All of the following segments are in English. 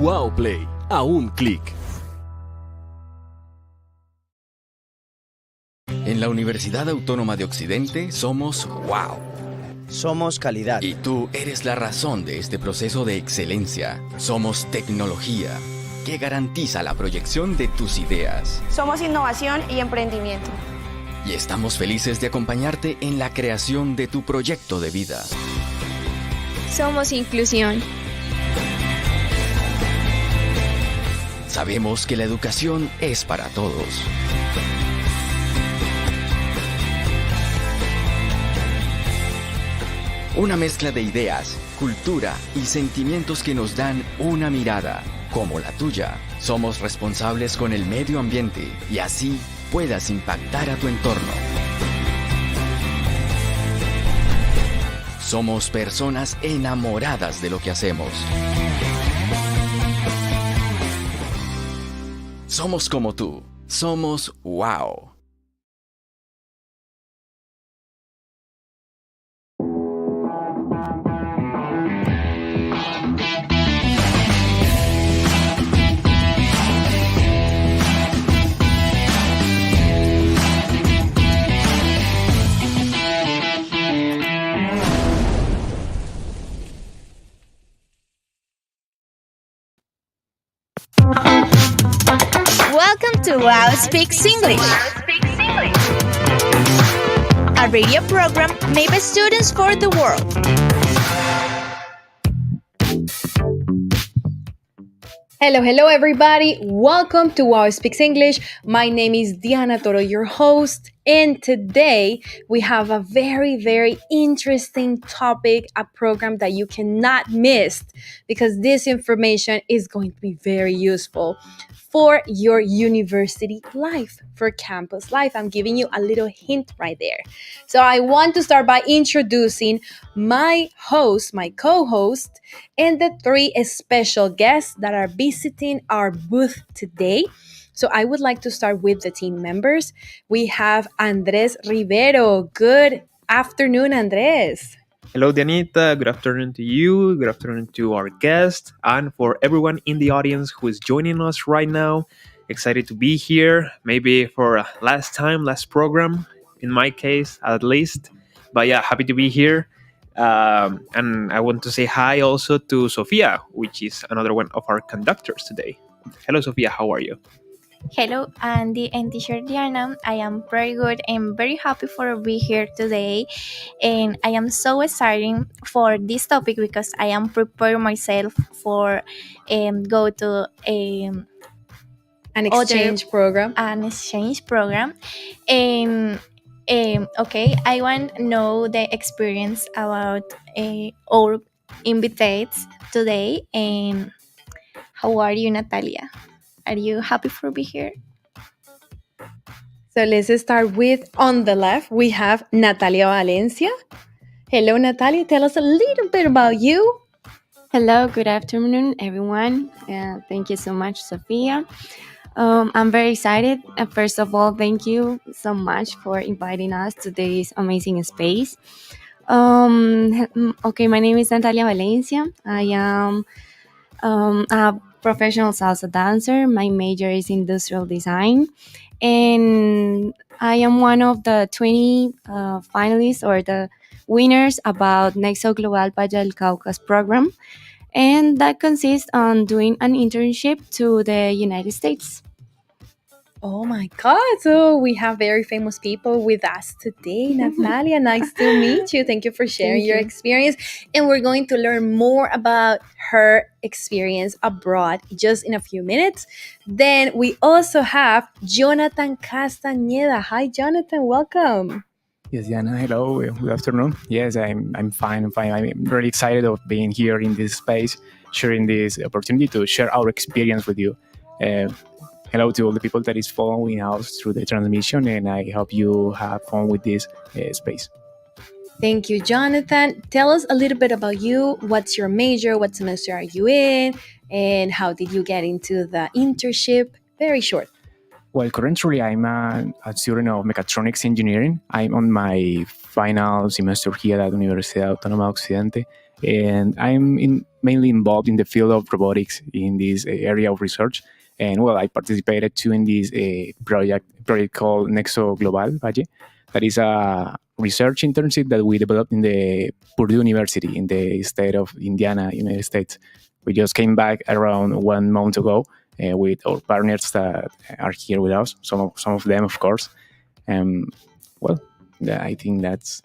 UAOPlay, a un clic. En la Universidad Autónoma de Occidente somos UAO. Somos calidad. Y tú eres la razón de este proceso de excelencia. Somos tecnología que garantiza la proyección de tus ideas. Somos innovación y emprendimiento. Y estamos felices de acompañarte en la creación de tu proyecto de vida. Somos inclusión. Sabemos que la educación es para todos. Una mezcla de ideas, cultura y sentimientos que nos dan una mirada, como la tuya. Somos responsables con el medio ambiente y así puedas impactar a tu entorno. Somos personas enamoradas de lo que hacemos. Somos como tú. Somos UAO. Welcome to UAO Speaks English, a radio program made by students for the world. Hello everybody. Welcome to UAO Speaks English. My name is Diana Toro, your host, and today we have a very interesting topic, a program that you cannot miss because this information is going to be very useful for your university life, for campus life. I'm giving you a little hint right there. So I want to start by introducing my host, my co-host, and the three special guests that are visiting our booth today. So I would like to start with the team members. We have Andrés Ribero. Good afternoon, Andrés. Hello, Dianita. Good afternoon to you. Good afternoon to our guest and for everyone in the audience who is joining us right now. Excited to be here, maybe for last program, in my case, at least. But yeah, happy to be here. And I want to say hi also to Sofía, which is another one of our conductors today. Hello, Sofía. How are you? Hello, Andy and teacher Diana. I am very good and very happy for be here today. And I am so excited for this topic because I am preparing myself for go to an exchange program. An exchange program. And okay, I want to know the experience about our invitates today. And how are you, Natalia? Are you happy for being here? So let's start with, on the left, we have Natalia Valencia. Hello, Natalia. Tell us a little bit about you. Hello, good afternoon, everyone. Thank you so much, Sofía. I'm very excited. First of all, thank you so much for inviting us to this amazing space. Okay, my name is Natalia Valencia. I am a professional salsa dancer. My major is industrial design. And I am one of the 20 finalists or the winners about Nexo Global Valle del Caucas program. And that consists on doing an internship to the United States. Oh my God. So we have very famous people with us today. Natalia, nice to meet you. Thank you for sharing your experience. And we're going to learn more about her experience abroad just in a few minutes. Then we also have Jonathan Castañeda. Hi, Jonathan. Welcome. Yes, Diana. Hello. Good afternoon. Yes, I'm fine. I'm really excited of being here in this space, sharing this opportunity to share our experience with you. Hello to all the people that is following us through the transmission, and I hope you have fun with this space. Thank you, Jonathan. Tell us a little bit about you. What's your major? What semester are you in? And how did you get into the internship? Very short. Well, currently I'm a student of mechatronics engineering. I'm on my final semester here at Universidad Autonoma de Occidente. and mainly involved in the field of robotics in this area of research. And well, I participated too in this project called Nexo Global Valle. That is a research internship that we developed in the Purdue University in the state of Indiana, United States. We just came back around 1 month ago with our partners that are here with us. Some of them, of course. Well, I think that's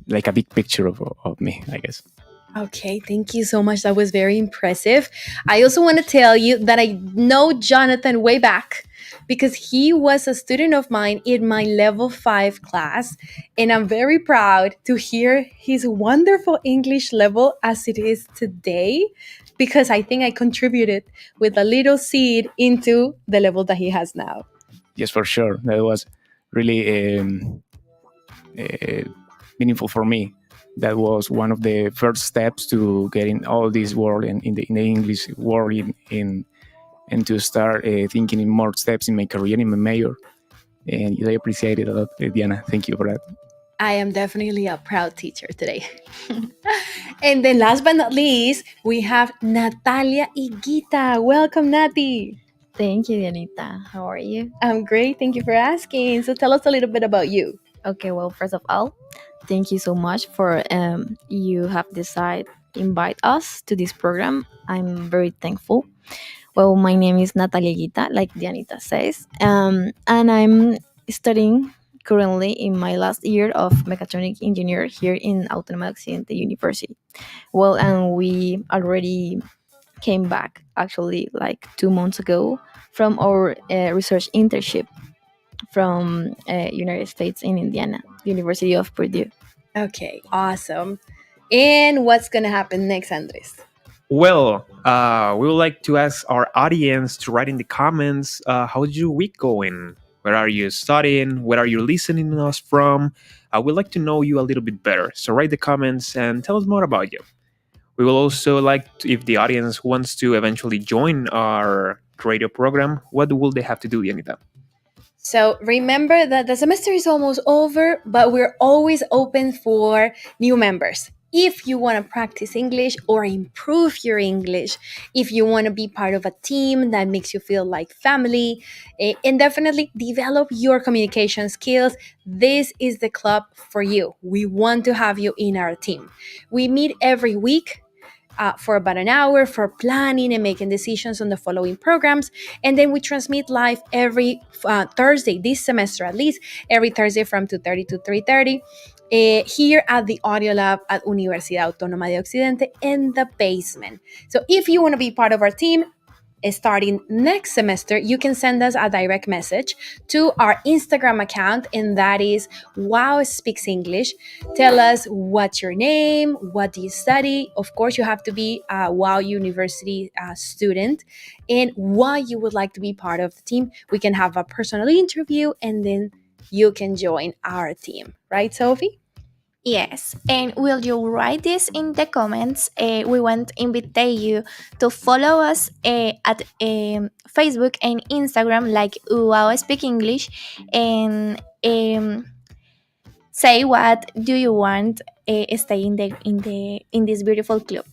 like a big picture of me, I guess. Okay, thank you so much. That was very impressive. I also want to tell you that I know Jonathan way back because he was a student of mine in my level 5 class. And I'm very proud to hear his wonderful English level as it is today because I think I contributed with a little seed into the level that he has now. Yes, for sure. That was really meaningful for me. That was one of the first steps to getting all this world and in the English world and to start thinking in more steps in my career, in my major. And I appreciate it a lot, Diana. Thank you for that. I am definitely a proud teacher today. And then last but not least, we have Natalia Igita. Welcome, Nati. Thank you, Dianita. How are you? I'm great. Thank you for asking. So tell us a little bit about you. Okay, well, first of all, thank you so much for you have decided invite us to this program. I'm very thankful. Well, my name is Natalia Igita, like Dianita says, and I'm studying currently in my last year of mechatronic engineer here in Autonoma de Occidente University. Well, and we already came back actually like 2 months ago from our research internship from United States in Indiana, University of Purdue. Okay, awesome. And what's going to happen next, Andres? Well, we would like to ask our audience to write in the comments, how's your week going? Where are you studying? Where are you listening to us from? We'd like to know you a little bit better. So write the comments and tell us more about you. We will also like to, if the audience wants to eventually join our radio program, what will they have to do, Yanita? So remember that the semester is almost over, but we're always open for new members. If you want to practice English or improve your English, if you want to be part of a team that makes you feel like family, and definitely develop your communication skills, this is the club for you. We want to have you in our team. We meet every week. For about an hour for planning and making decisions on the following programs. And then we transmit live every Thursday, this semester at least, every Thursday from 2:30 to 3:30. Here at the Audio Lab at Universidad Autónoma de Occidente in the basement. So if you want to be part of our team, starting next semester, you can send us a direct message to our Instagram account, and that is UAO Speaks English. Tell us what's your name, what do you study. Of course, you have to be a UAO University student, and why you would like to be part of the team. We can have a personal interview, and then you can join our team. Right, Sophie? Yes, and will you write this in the comments? We want to invite you to follow us at Facebook and Instagram like UAO Speak English, and say what do you want stay in this beautiful club.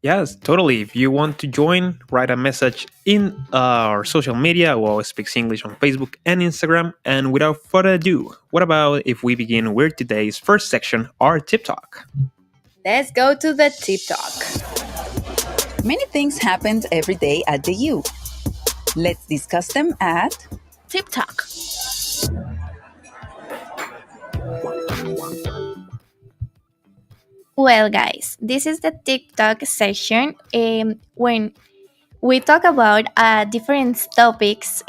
Yes, totally. If you want to join, write a message in our social media, UAO Speaks English on Facebook and Instagram. And without further ado, what about if we begin with today's first section, our Tip Talk? Let's go to the Tip Talk. Many things happen every day at the U. Let's discuss them at Tip Talk. Well, guys, this is the TikTok section when we talk about different topics,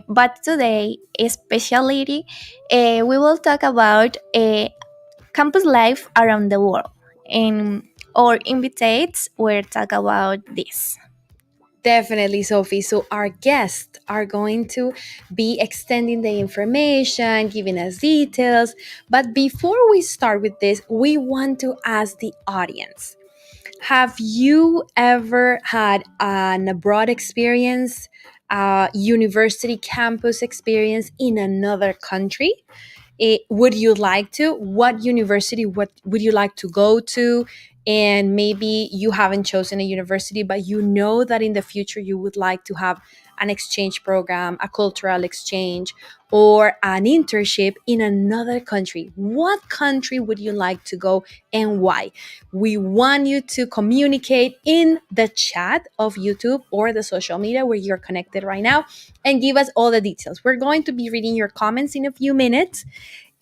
but today, especially, we will talk about campus life around the world. And our invitates will talk about this. Definitely, Sophie. So our guests are going to be extending the information, giving us details. But before we start with this, we want to ask the audience, have you ever had an abroad experience, a university campus experience in another country? Would you like to? What university would you like to go to? and maybe you haven't chosen a university, but you know that in the future you would like to have an exchange program, a cultural exchange, or an internship in another country. What country would you like to go and why? We want you to communicate in the chat of YouTube or the social media where you're connected right now and give us all the details. We're going to be reading your comments in a few minutes.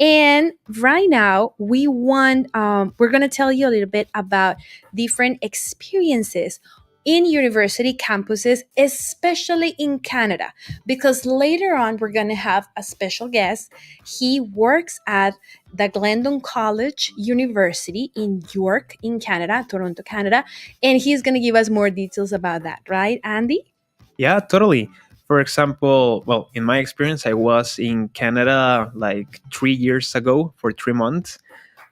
And right now, we're going to tell you a little bit about different experiences in university campuses, especially in Canada, because later on we're going to have a special guest. He works at the Glendon College University in York, in Canada, Toronto, Canada, and he's going to give us more details about that, right, Andy? Yeah, totally. For example, well, in my experience, I was in Canada like 3 years ago for 3 months.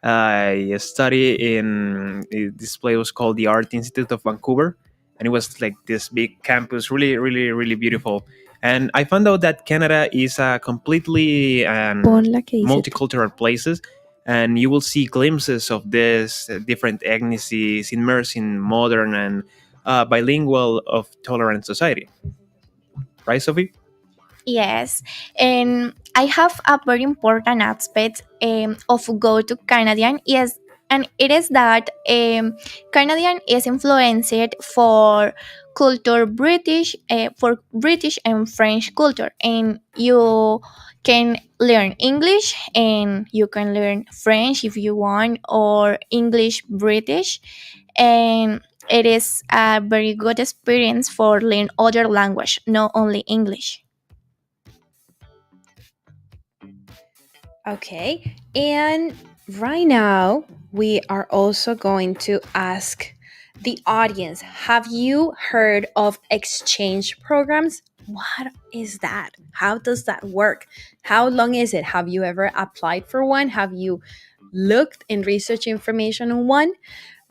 I studied in this place was called the Art Institute of Vancouver, and it was like this big campus, really, really, really beautiful. And I found out that Canada is a completely multicultural places, and you will see glimpses of this different ethnicities immersed in modern and bilingual of tolerant society. Right, Sophie? Yes, and I have a very important aspect of go to Canadian. Yes, and it is that Canadian is influenced for culture for British and French culture, and you can learn English and you can learn French if you want, or English British, and it is a very good experience for learn other language, not only English. Okay, and right now we are also going to ask the audience, have you heard of exchange programs? What is that? How does that work? How long is it? Have you ever applied for one? Have you looked and researched information on one?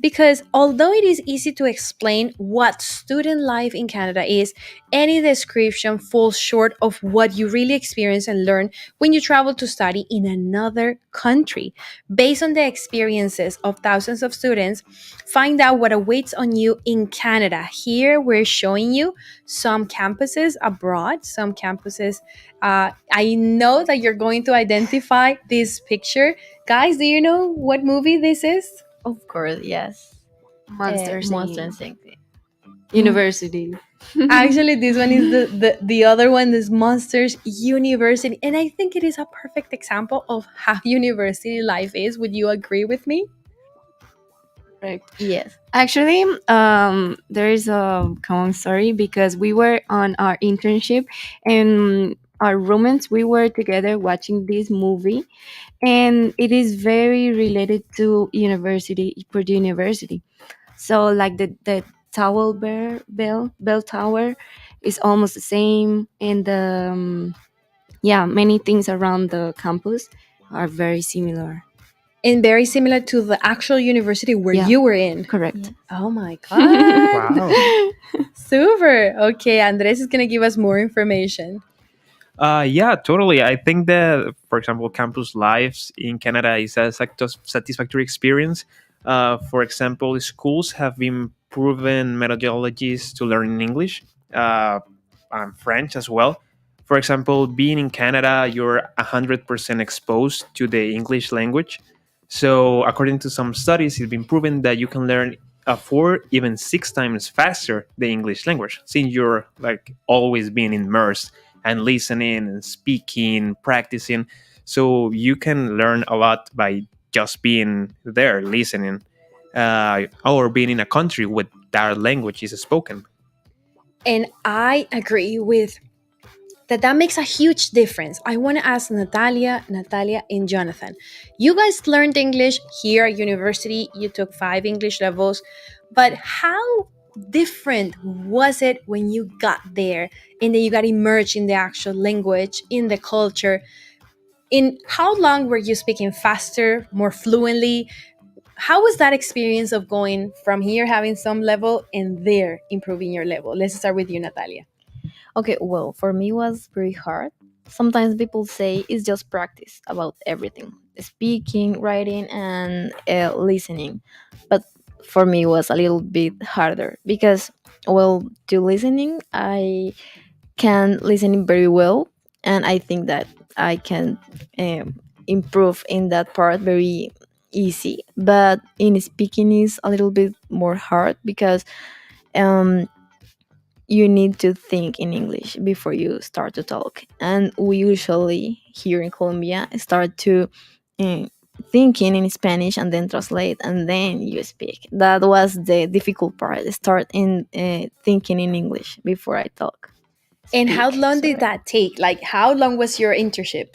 Because although it is easy to explain what student life in Canada is, any description falls short of what you really experience and learn when you travel to study in another country. Based on the experiences of thousands of students, find out what awaits on you in Canada. Here we're showing you some campuses abroad, some campuses. I know that you're going to identify this picture. Guys, do you know what movie this is? Of course, yes. Monsters Monsters Inc. Inc. University. Actually, this one is the other one, this Monsters University. And I think it is a perfect example of how university life is. Would you agree with me? Right. Yes. Actually, there is a common story because we were on our internship and our roommates, we were together watching this movie, and it is very related to Purdue University. So, like the Tower Bell Tower is almost the same, and yeah, many things around the campus are very similar. And very similar to the actual university where Yeah. you were in. Correct. Oh my God. Wow. Super. Okay, Andres is going to give us more information. Yeah, totally. I think that, for example, campus lives in Canada is a satisfactory experience. For example, schools have been proven methodologies to learn in English and French as well. For example, being in Canada, you're 100% exposed to the English language. So, according to some studies, it's been proven that you can learn 4, even 6 times faster the English language, since you're like always being immersed and listening and speaking, practicing. So you can learn a lot by just being there, listening, or being in a country where that language is spoken. And I agree with that makes a huge difference. I want to ask Natalia, and Jonathan. You guys learned English here at university. You took 5 English levels, but how different was it when you got there and then you got immersed in the actual language, in the culture? In how long were you speaking faster, more fluently? How was that experience of going from here having some level and there improving your level? Let's start with you, Natalia. Okay, well, for me it was very hard. Sometimes people say it's just practice about everything, speaking, writing, and listening. But for me was a little bit harder because, well, to listening, I can listen very well, and I think that I can improve in that part very easy. But in speaking is a little bit more hard because um, you need to think in English before you start to talk. And we usually here in Colombia start to uh, thinking in Spanish and then translate and then you speak. That was the difficult part. Start in thinking in English before I talk. And how Speak, long did sorry. that take? Like, how long was your internship?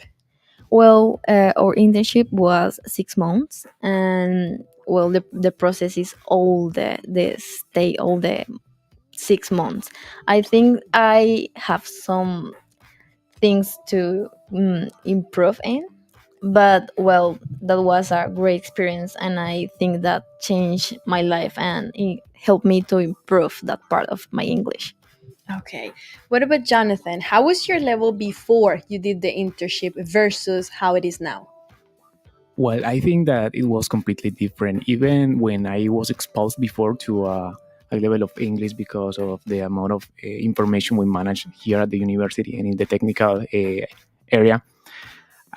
Well, our internship was 6 months, and well, the process is all the stay all the 6 months. I think I have some things to improve in, but well, that was a great experience, and I think that changed my life and it helped me to improve that part of my English. Okay. What about Jonathan? How was your level before you did the internship versus how it is now? Well, I think that it was completely different. Even when I was exposed before to a level of English because of the amount of information we manage here at the university and in the technical area,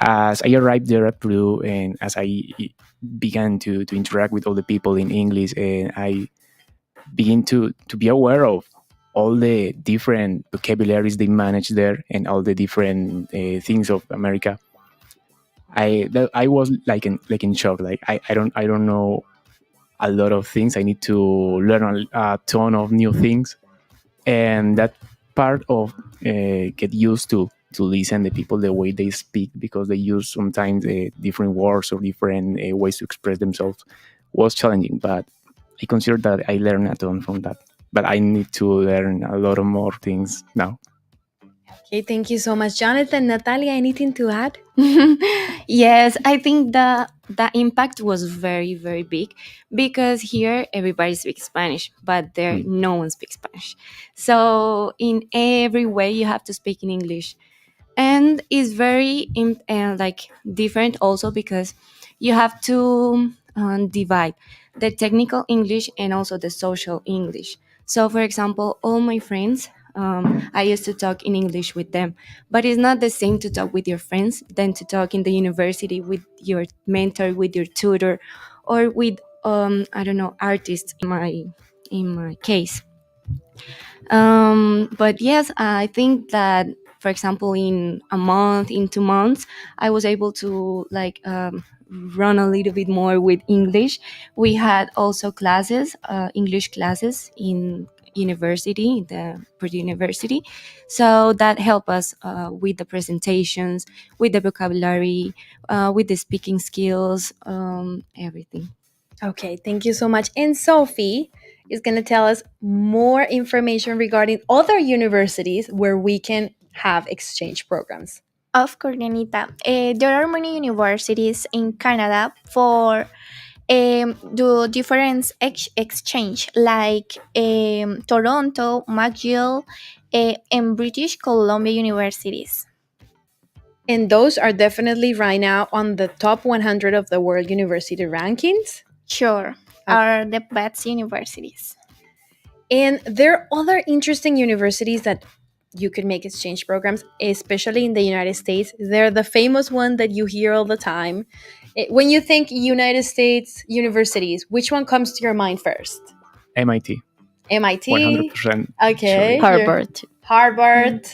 as I arrived there at Purdue and as I began to interact with all the people in English, and I begin to be aware of all the different vocabularies they manage there and all the different things of America. I was like in shock. Like I don't know a lot of things. I need to learn a ton of new things, and that part of get used to listen the people the way they speak because they use sometimes different words or different ways to express themselves was challenging. But I consider that I learned a ton from that. But I need to learn a lot of more things now. Okay, thank you so much, Jonathan. Natalia, anything to add? Yes, I think the impact was very very big because here everybody speaks Spanish, but there no one speaks Spanish. So in every way you have to speak in English, and it's very like different also because you have to divide the technical English and also the social English. So for example, all my friends, I used to talk in English with them, but it's not the same to talk with your friends than to talk in the university with your mentor, with your tutor, or with I don't know, artists in my case. But yes, I think that, for example, in a month, in 2 months, I was able to like run a little bit more with English. We had also classes, English classes in university, the Purdue University. So that helped us with the presentations, with the vocabulary, with the speaking skills, everything. Okay, thank you so much. And Sophie is going to tell us more information regarding other universities where we can have exchange programs. Of course, Anita. There are many universities in Canada for do different exchange, like Toronto, McGill, and British Columbia universities. And those are definitely right now on the top 100 of the world university rankings. Sure, are the best universities. And there are other interesting universities that you could make exchange programs, especially in the United States. They're the famous one that you hear all the time. When you think United States universities, which one comes to your mind first? MIT. MIT? 100%. Okay. Sure. Harvard.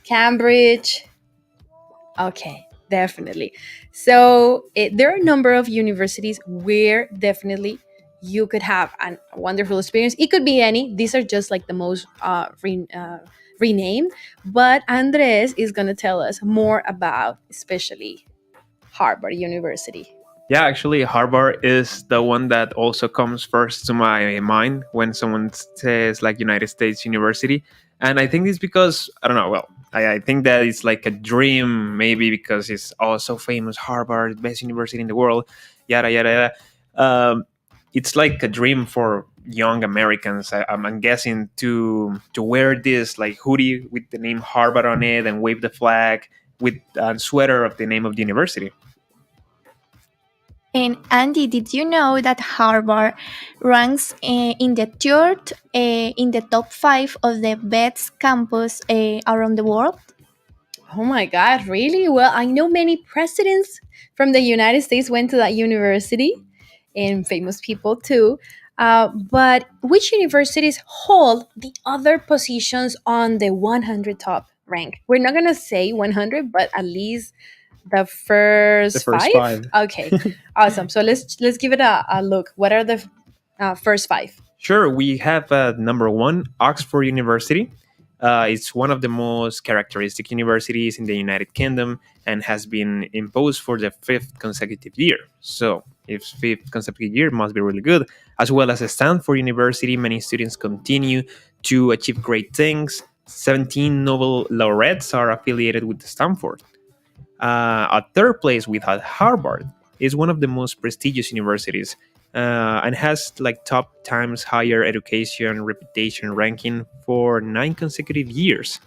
Cambridge. Okay, definitely. So there are a number of universities where definitely you could have a wonderful experience. It could be any. These are just like the most renamed. But Andres is going to tell us more about especially Harvard University. Yeah, actually, Harvard is the one that also comes first to my mind when someone says like United States University. And I think it's because, I don't know, well, I think that it's like a dream, maybe because it's also famous, Harvard, best university in the world, yada, yada, yada. It's like a dream for young Americans. I'm guessing to wear this like hoodie with the name Harvard on it and wave the flag with a sweater of the name of the university. And Andy, did you know that Harvard ranks in the third in the top 5 of the best campus around the world? Oh my God, really? Well, I know many presidents from the United States went to that university and famous people too. But which universities hold the other positions on the 100 top rank? We're not going to say 100, but at least the The first first five? five. Okay, awesome. So let's give it a look. What are the first five? Sure, we have number one, Oxford University. It's one of the most characteristic universities in the United Kingdom and has been imposed for the fifth consecutive year. So, if fifth consecutive year must be really good. As well as Stanford University, many students continue to achieve great things. 17 Nobel laureates are affiliated with Stanford. At third place, we had Harvard. It's one of the most prestigious universities and has like top times higher education reputation ranking for 9 consecutive years.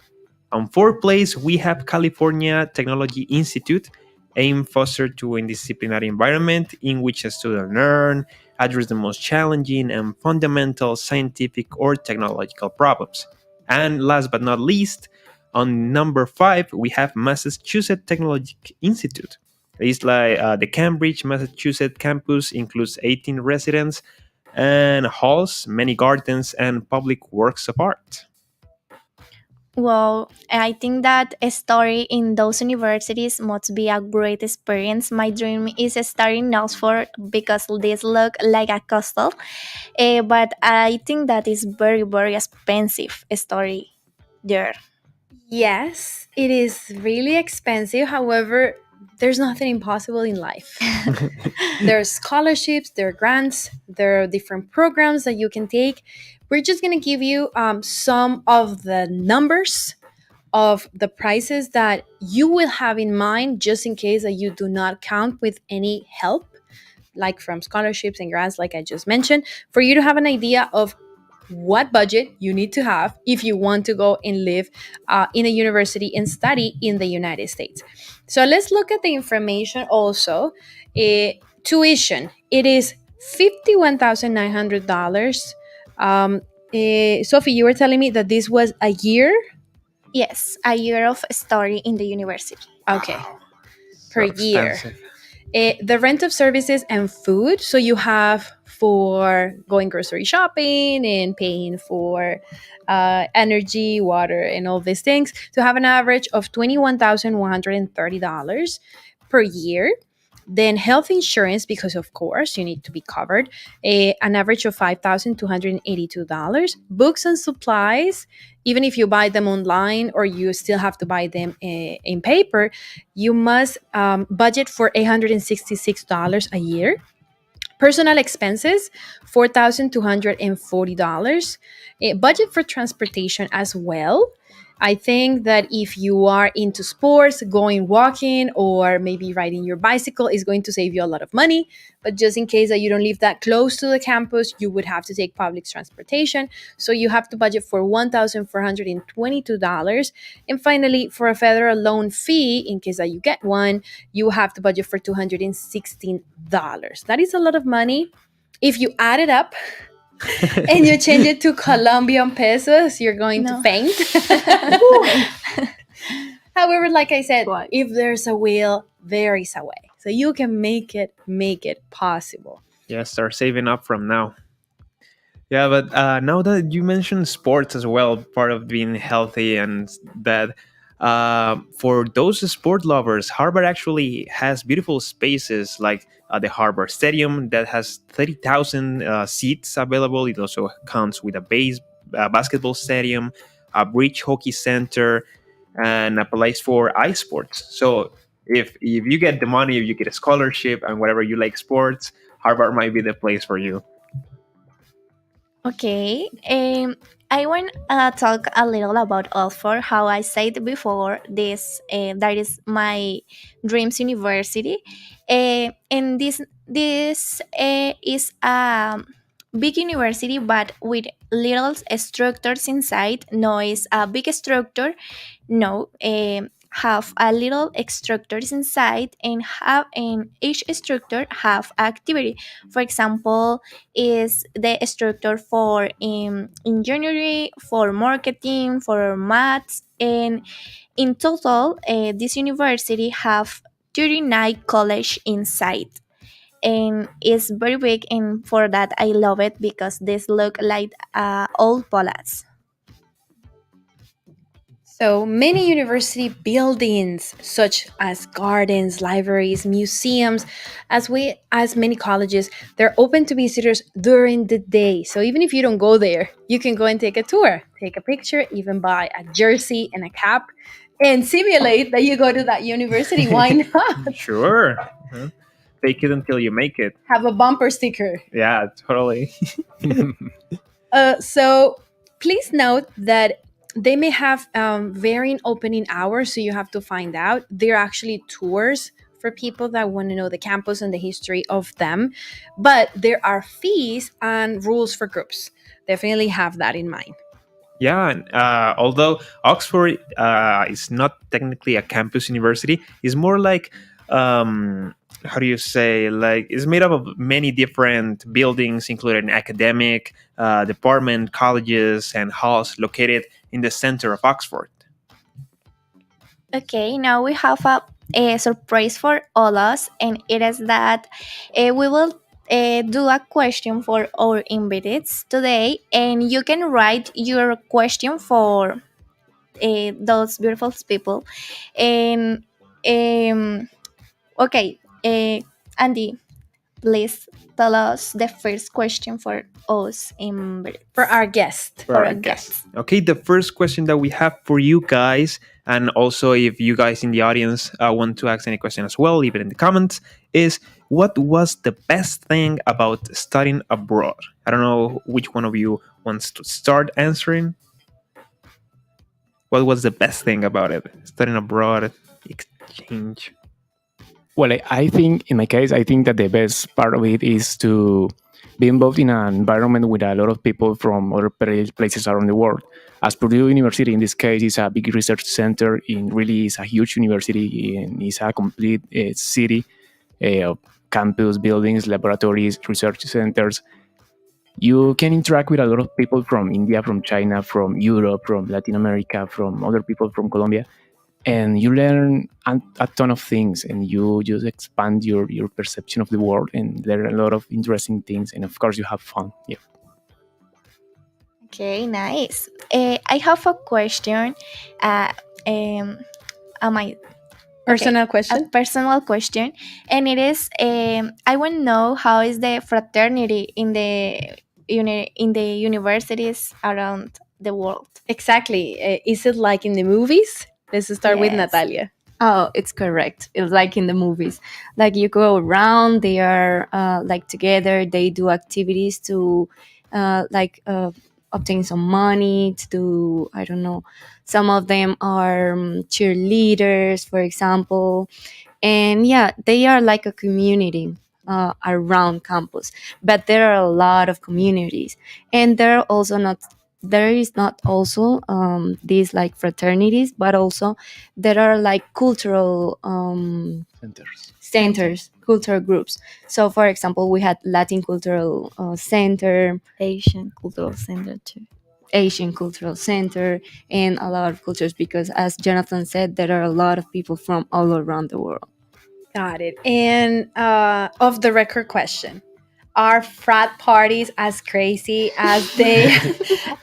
On fourth place, we have California Technology Institute, aim foster to interdisciplinary environment in which a student learn, address the most challenging and fundamental scientific or technological problems. And last but not least, on number five, we have Massachusetts Technology Institute. It's like the Cambridge, Massachusetts campus includes 18 residents and halls, many gardens, and public works of art. Well, I think that a study in those universities must be a great experience. My dream is studying Oxford because this look like a castle, but I think that is very very expensive study there. Yes, it is really expensive. However, there's nothing impossible in life. There are scholarships, there are grants, there are different programs that you can take. We're just going to give you some of the numbers of the prices that you will have in mind just in case that you do not count with any help, like from scholarships and grants, like I just mentioned, for you to have an idea of what budget you need to have if you want to go and live in a university and study in the United States. So let's look at the information also. Tuition, it is $51,900. Sophie, you were telling me that this was a year? Yes, a year of study in the university. Okay, So per year. expensive. The rent of services and food. So you have for going grocery shopping and paying for energy, water, and all these things to have an average of $21,130 per year. Then health insurance, because of course you need to be covered, an average of $5,282. Books and supplies, even if you buy them online or you still have to buy them in paper, you must budget for $866 a year. Personal expenses, $4,240. A budget for transportation as well. I think that if you are into sports, going walking or maybe riding your bicycle is going to save you a lot of money. But just in case that you don't live that close to the campus, you would have to take public transportation. So you have to budget for $1,422. And finally, for a federal loan fee, in case that you get one, you have to budget for $216. That is a lot of money. If you add it up, and you change it to Colombian pesos, you're going to faint. However, like I said, if there's a will, there is a way. So you can make it possible. Yeah, start saving up from now. Yeah, but now that you mentioned sports as well, part of being healthy and that, for those sport lovers, Harvard actually has beautiful spaces like the Harvard Stadium that has 30,000 seats available. It also counts with a basketball stadium, a beach hockey center, and a place for ice sports. So if you get the money, if you get a scholarship and whatever you like sports, Harvard might be the place for you. Okay. I want to talk a little about Oxford. How I said before, that is my dreams university, and this is a big university, but with little structures inside. No, it's a big structure. No, have a little structures inside, and each structure have activity. For example, is the structure for engineering, for marketing, for maths, and in total, this university have 39 college inside, and it's very big. And for that, I love it because this look like old palace. So many university buildings, such as gardens, libraries, museums, as many colleges, they're open to visitors during the day. So even if you don't go there, you can go and take a tour, take a picture, even buy a jersey and a cap, and simulate that you go to that university. Why not? Sure. Fake it until you make it. Have a bumper sticker. Yeah, totally. So please note that they may have varying opening hours, so you have to find out. They're actually tours for people that want to know the campus and the history of them. But there are fees and rules for groups. Definitely have that in mind. Yeah, and, although Oxford is not technically a campus university, it's more like how do you say, like it's made up of many different buildings, including academic department, colleges, and halls located in the center of Oxford. Okay, now we have a surprise for all us, and it is that we will do a question for our invitees today, and you can write your question for those beautiful people. And okay, Andy, please tell us the first question for us invitees. For our guest. For our guests. Okay, the first question that we have for you guys, and also if you guys in the audience want to ask any question as well, leave it in the comments, is what was the best thing about studying abroad? I don't know which one of you wants to start answering. What was the best thing about it? Studying abroad, exchange. Well, I think in my case, I think that the best part of it is to be involved in an environment with a lot of people from other places around the world. As Purdue University, in this case, is a big research center. It really is a huge university, and it's a complete city of campus, buildings, laboratories, research centers. You can interact with a lot of people from India, from China, from Europe, from Latin America, from other people from Colombia, and you learn a ton of things, and you just expand your perception of the world and learn a lot of interesting things, and of course you have fun. Yeah. Okay, nice. I have a question. Am I Personal question? A personal question, and it is I want to know how is the fraternity in the universities around the world. Exactly. Is it like in the movies? Let's start with Natalia. Oh, it's correct. It's like in the movies. Like you go around, they are like together. They do activities to obtain some money to do. I don't know. Some of them are cheerleaders, for example, and yeah, they are like a community around campus. But there are a lot of communities, and there are also not. There is not also these like fraternities, but also there are like cultural centers, cultural groups. So, for example, we had Latin Cultural Center, Asian Cultural Center too. Asian Cultural Center, and a lot of cultures, because as Jonathan said, there are a lot of people from all around the world. Got it. And off the record question. Are frat parties as crazy as they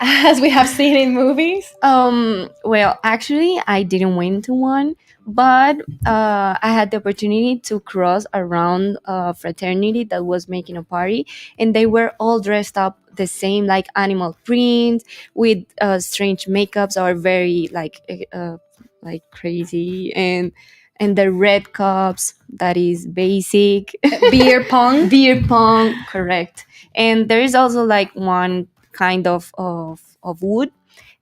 as we have seen in movies? Well, actually, I didn't went to one, but I had the opportunity to cross around a fraternity that was making a party, and they were all dressed up the same, like animal print with strange makeups, or very like crazy, and the red cups, that is basic. Beer pong. Beer pong, correct. And there is also like one kind of wood,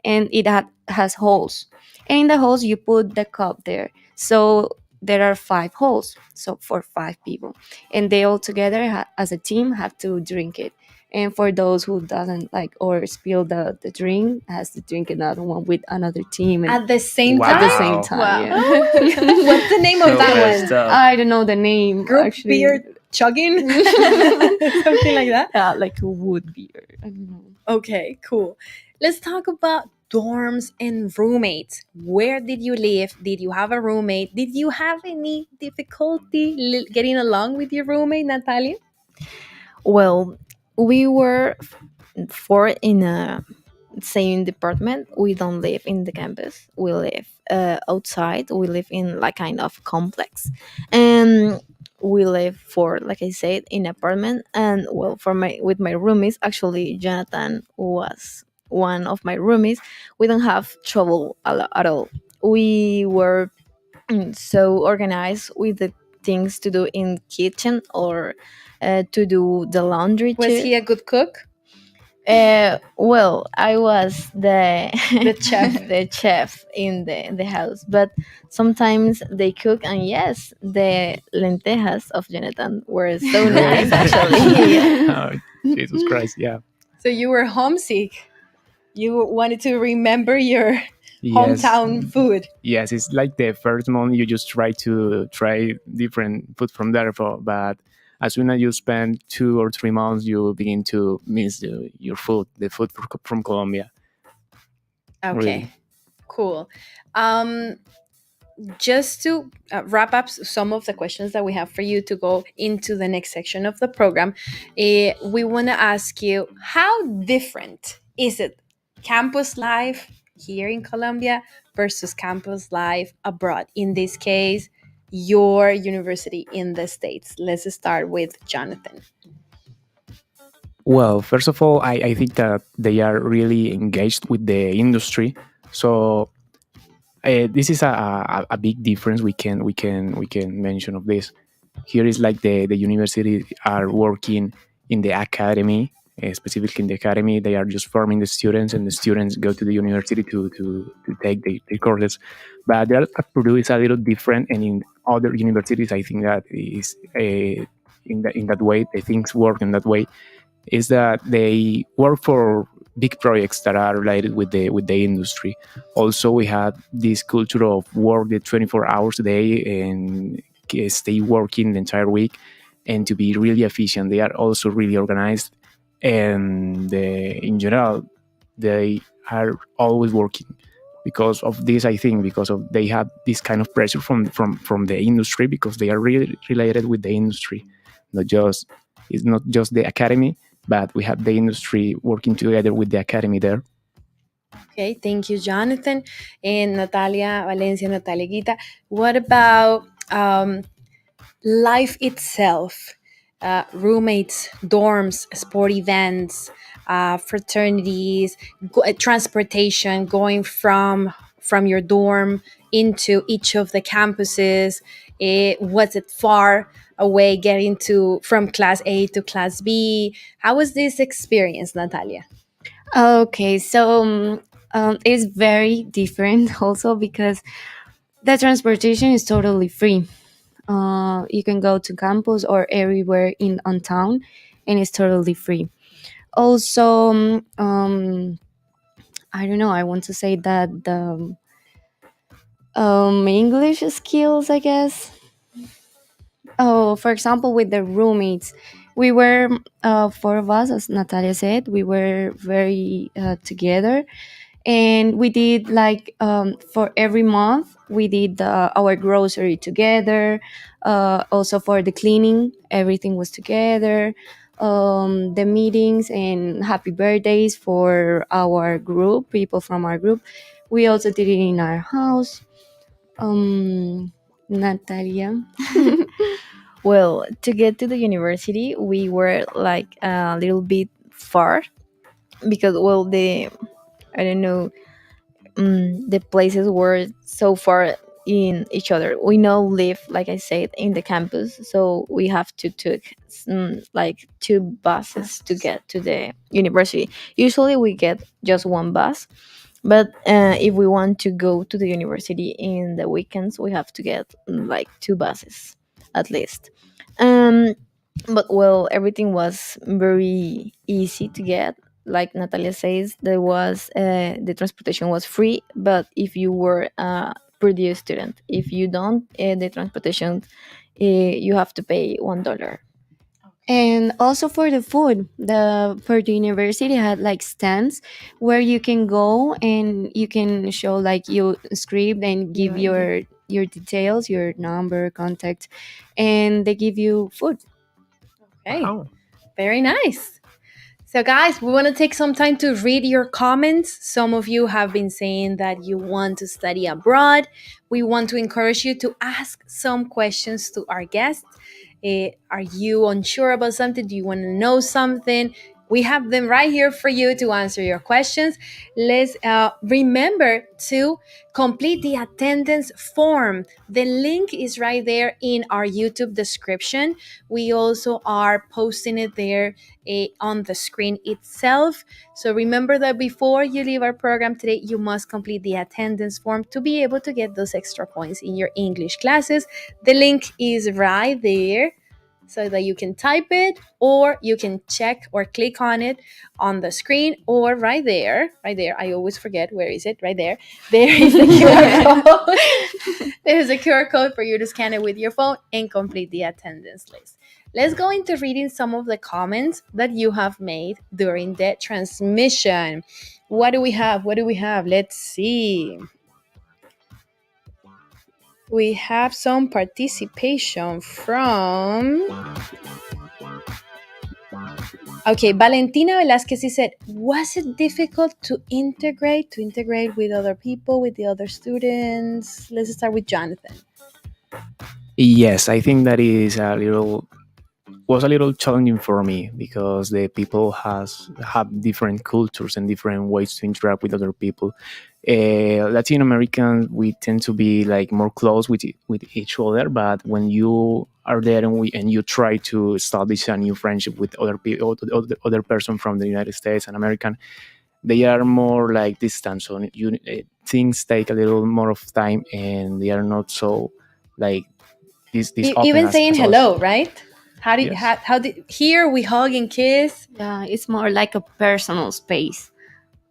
and it has holes, and in the holes you put the cup there, so there are 5 holes, so for 5 people, and they all together as a team have to drink it. And for those who doesn't like or spill the drink, has to drink another one with another team and At the same Wow. time? at the same time. Wow. Yeah. What's the name of So that messed one? up. I don't know the name. Group actually. beer chugging? Something like that? Like a wood beer. I don't know. Okay, cool. Let's talk about dorms and roommates. Where did you live? Did you have a roommate? Did you have any difficulty getting along with your roommate, Natalia? Well, we were four in a same department. We don't live in the campus. We live outside. We live in like kind of complex, and we live for, like I said, in apartment. And well, for my with my roomies, actually, Jonathan was one of my roomies. We don't have trouble at all. We were so organized with the things to do in kitchen or to do the laundry Was too. he a good cook? Well, I was the The chef. the chef in the house, but sometimes they cook, and yes, the lentejas of Jonathan were so nice actually. Yeah. Oh, Jesus Christ, yeah. So you were homesick. You wanted to remember your Yes. hometown food. Yes, it's like the first month you just try different food from there, but as soon as you spend 2 or 3 months, you begin to miss your food, the food from Colombia. Okay, Really. cool. Just to wrap up some of the questions that we have for you to go into the next section of the program, we want to ask you, how different is it campus life here in Colombia versus campus life abroad? In this case, your university in the States. Let's start with Jonathan. Well, first of all, I think that they are really engaged with the industry. So this is a big difference we can mention of this. Here is like the university are working in the academy, specifically in the academy. They are just forming the students, and the students go to the university to take the courses. But at Purdue is a little different, and in other universities, I think that is in that way. The things work in that way. Is that they work for big projects that are related with the industry. Also, we have this culture of work the 24 hours a day and stay working the entire week, and to be really efficient. They are also really organized, and in general, they are always working. Because of this, I think, because of they have this kind of pressure from the industry, because they are really related with the industry. It's not just the academy, but we have the industry working together with the academy there. Okay, thank you, Jonathan. And Natalia Valencia, Natalia Igita, what about life itself? Roommates, dorms, sport events, fraternities, transportation, going from your dorm into each of the campuses. Was it far away getting to from class A to class B? How was this experience, Natalia? Okay, so it's very different also because the transportation is totally free. You can go to campus or everywhere in on town, and it's totally free. Also, I don't know. I want to say that the English skills, I guess. Oh, for example, with the roommates, we were four of us, as Natalia said. We were very together, and we did like for every month we did our grocery together. Also for the cleaning, everything was together. The meetings and happy birthdays for our group, people from our group, we also did it in our house. Natalia. Well, to get to the university, we were like a little bit far because, well, the I don't know, the places were so far in each other. We now live, like I said, in the campus, so we have to take like two buses to get to the university. Usually, we get just one bus, but if we want to go to the university in the weekends, we have to get like two buses at least. Um, but well, everything was very easy to get. Like Natalia says, there was the transportation was free, but if you were a Purdue student, if you don't, the transportation you have to pay $1. And also for the food, for the university had like stands where you can go and you can show like your script and give your details, your number, contact, and they give you food. Okay. Wow. Very nice. So, guys, we want to take some time to read your comments. Some of you have been saying that you want to study abroad. We want to encourage you to ask some questions to our guests. Are you unsure about something? Do you want to know something? We have them right here for you to answer your questions. Let's remember to complete the attendance form. The link is right there in our YouTube description. We also are posting it there on the screen itself. So remember that before you leave our program today, you must complete the attendance form to be able to get those extra points in your English classes. The link is right there, so that you can type it or you can check or click on it on the screen or right there. I always forget, where is it? Right there. There is the QR code. There's a QR code for you to scan it with your phone and complete the attendance list. Let's go into reading some of the comments that you have made during the transmission. What do we have? Let's see. We have some participation from... Okay, Valentina Velásquez said, was it difficult to integrate with other people, with the other students? Let's start with Jonathan. Yes, I think that is was a little challenging for me because the people have different cultures and different ways to interact with other people. Latin Americans, we tend to be like more close with each other, but when you are there and you try to establish a new friendship with other people, other person from the United States and American, they are more like distant. So things take a little more of time, and they are not so like this. Even saying hello, right? Yes. How did here we hug and kiss? Yeah, it's more like a personal space.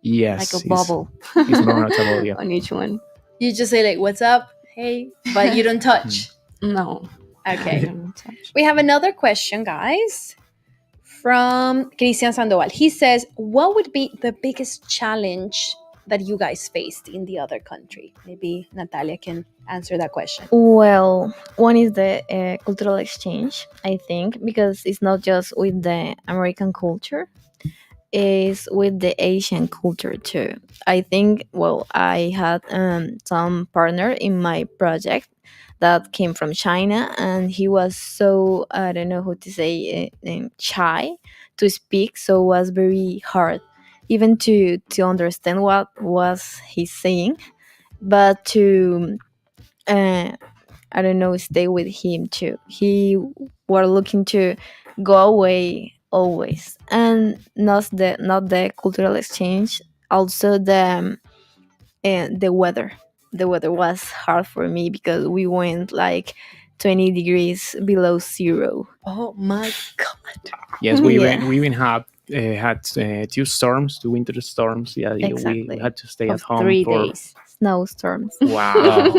Yes, like a bubble. It's more notable, yeah. On each one. You just say like, "What's up? Hey," but you don't touch. No. Okay. We have another question, guys, from Cristian Sandoval. He says, what would be the biggest challenge that you guys faced in the other country? Maybe Natalia can answer that question. Well, one is the cultural exchange, I think, because it's not just with the American culture, it's with the Asian culture too. I think, well, I had some partner in my project that came from China, and he was so, I don't know how to say, shy to speak, so it was very hard even to understand what was he saying, but to I don't know, stay with him too. He were looking to go away always, and not the cultural exchange. Also the weather. The weather was hard for me because we went like 20 degrees below zero. Oh my god! Yes, we even had 2 storms, 2 winter storms. Yeah, Exactly. we had to stay at home 3 for days. Snowstorms. Wow.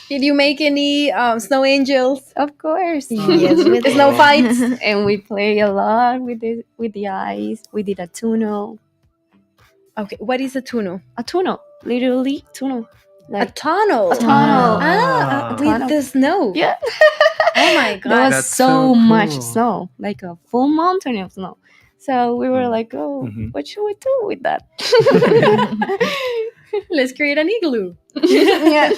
Did you make any snow angels? Of course. Yes, with Snow fights. And we play a lot with the ice. We did a tunnel. Okay, what is a tunnel? A tunnel. Literally tunnel. A tunnel. A tunnel. With the snow. Yeah. Oh my god. There was That's so so much cool. snow. Like a full mountain of snow. So we were like, Mhm. what should we do with that? Let's create an igloo. Yeah.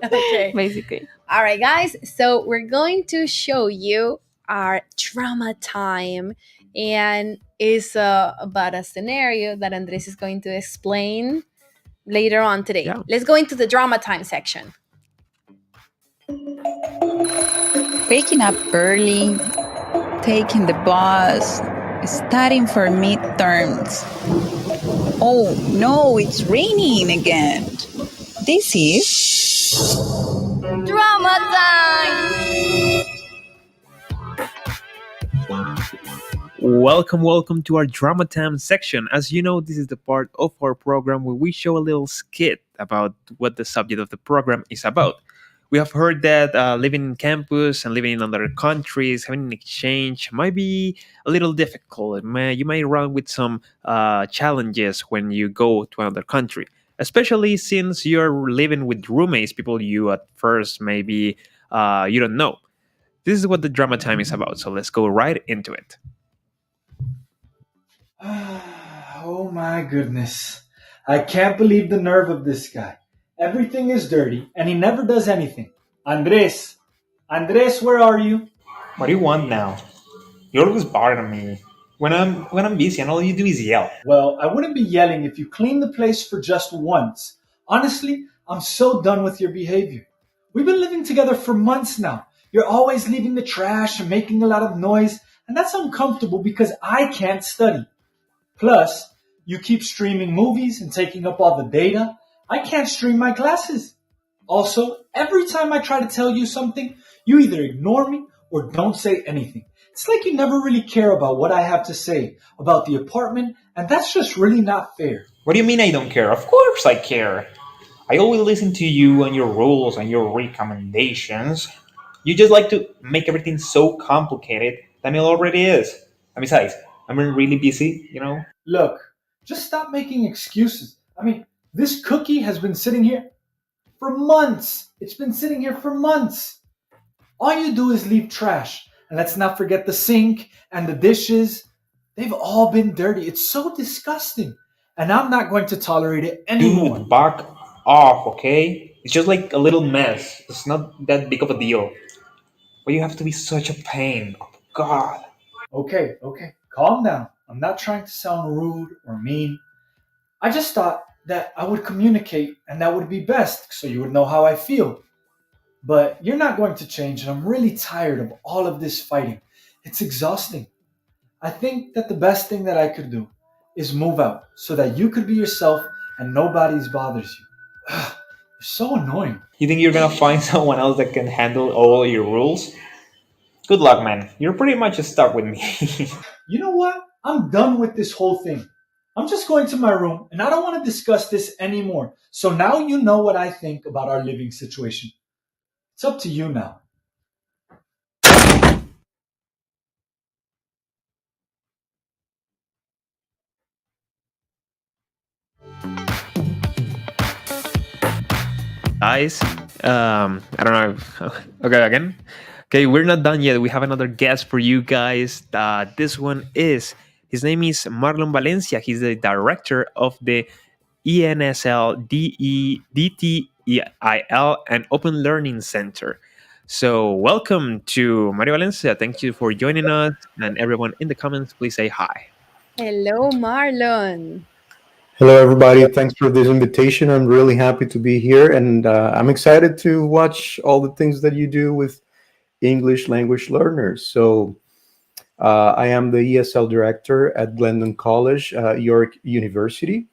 Okay. Basically. All right, guys. So we're going to show you our drama time, and it's about a scenario that Andres is going to explain later on today. Yeah. Let's go into the drama time section. Waking up early, taking the bus, studying for midterms. Oh no, it's raining again. This is Drama time! welcome to our Drama Time section. As you know, this is the part of our program where we show a little skit about what the subject of the program is about. We have heard that living in campus and living in other countries, having an exchange might be a little difficult. You might run with some challenges when you go to another country, especially since you're living with roommates, people you at first maybe you don't know. This is what the Drama Time is about, so let's go right into it. Oh my goodness. I can't believe the nerve of this guy. Everything is dirty and he never does anything. Andres! Andres, where are you? What do you want now? You always bother me. When I'm busy and all you do is yell. Well, I wouldn't be yelling if you cleaned the place for just once. Honestly, I'm so done with your behavior. We've been living together for months now. You're always leaving the trash and making a lot of noise, and that's uncomfortable because I can't study. Plus, you keep streaming movies and taking up all the data. I can't stream my classes. Also, every time I try to tell you something, you either ignore me or don't say anything. It's like you never really care about what I have to say about the apartment, and that's just really not fair. What do you mean I don't care? Of course I care. I always listen to you and your rules and your recommendations. You just like to make everything so complicated than it already is. And besides, I'm really busy. Look, just stop making excuses. This cookie has been sitting here for months. It's been sitting here for months. All you do is leave trash. And let's not forget the sink and the dishes. They've all been dirty. It's so disgusting. And I'm not going to tolerate it anymore. Dude, back off, okay? It's just like a little mess. It's not that big of a deal. But you have to be such a pain. Oh, God. Okay. Calm down. I'm not trying to sound rude or mean. I just thought that I would communicate and that would be best so you would know how I feel. But you're not going to change, and I'm really tired of all of this fighting. It's exhausting. I think that the best thing that I could do is move out so that you could be yourself and nobody bothers you. You're so annoying. You think you're gonna find someone else that can handle all your rules? Good luck, man. You're pretty much stuck with me. You know what? I'm done with this whole thing. I'm just going to my room and I don't want to discuss this anymore. So now you know what I think about our living situation. It's up to you now. Guys, I don't know. Okay, again. Okay, we're not done yet. We have another guest for you guys. His name is Marlon Valencia. He's the director of the ENSL DTEIL and Open Learning Center. So, welcome to Mario Valencia. Thank you for joining us. And everyone in the comments, please say hi. Hello, Marlon. Hello, everybody. Thanks for this invitation. I'm really happy to be here, and I'm excited to watch all the things that you do with English language learners. So I am the ESL director at Glendon College, York University.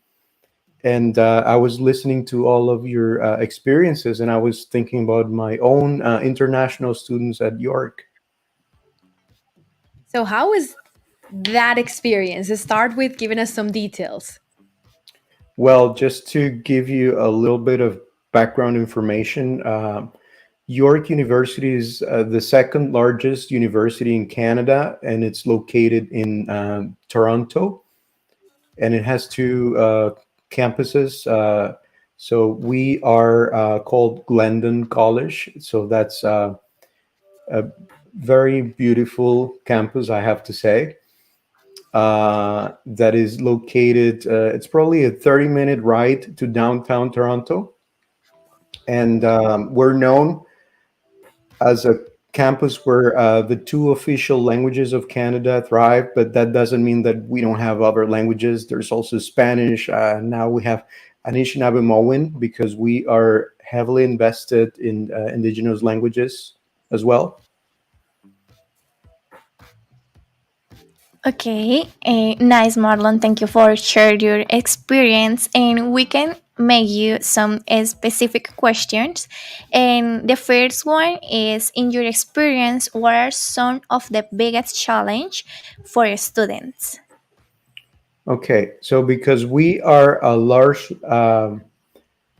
And I was listening to all of your experiences, and I was thinking about my own international students at York. So how was that experience? Let's start with giving us some details. Well, just to give you a little bit of background information, York University is the second largest university in Canada, and it's located in Toronto, and it has two campuses. So we are called Glendon College. So that's a very beautiful campus, I have to say. That is located, it's probably a 30-minute ride to downtown Toronto. And we're known as a campus where the two official languages of Canada thrive, but that doesn't mean that we don't have other languages. There's also Spanish. Now we have Anishinaabe because we are heavily invested in indigenous languages as well. Okay, nice, Marlon. Thank you for sharing your experience, and we can make you some specific questions. And the first one is, in your experience, what are some of the biggest challenge for students? Okay, so because we are a largely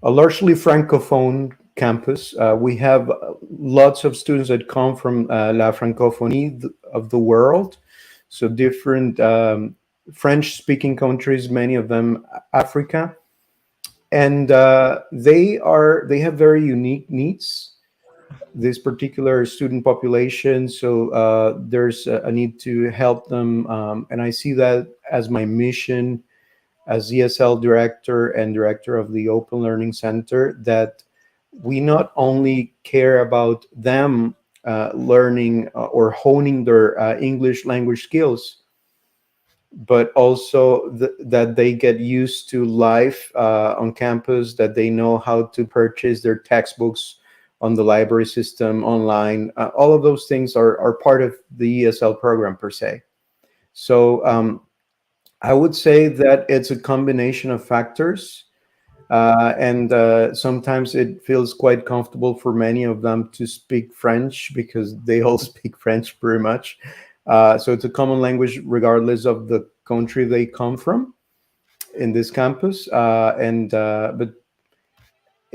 francophone campus, we have lots of students that come from la francophonie of the world, so different French-speaking countries, many of them Africa, and they have very unique needs. This particular student population, so there's a need to help them, and I see that as my mission as ESL director and director of the Open Learning Center, that we not only care about them learning or honing their English language skills, but also that they get used to life on campus, that they know how to purchase their textbooks on the library system online. All of those things are part of the ESL program per se. So I would say that it's a combination of factors, and sometimes it feels quite comfortable for many of them to speak French because they all speak French pretty much. So it's a common language regardless of the country they come from in this campus. But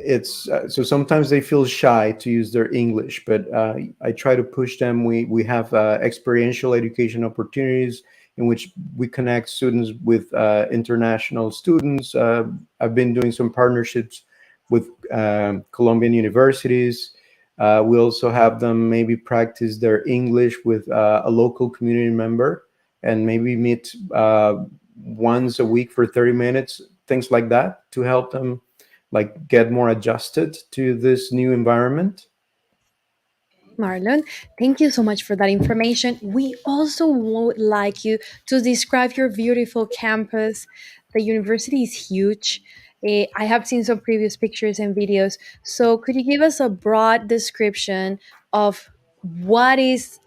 it's so sometimes they feel shy to use their English, but I try to push them. We have experiential education opportunities in which we connect students with international students. I've been doing some partnerships with Colombian universities. We also have them maybe practice their English with a local community member and maybe meet once a week for 30 minutes, things like that, to help them like get more adjusted to this new environment. Marlon, thank you so much for that information. We also would like you to describe your beautiful campus. The university is huge. I have seen some previous pictures and videos. So, could you give us a broad description of what is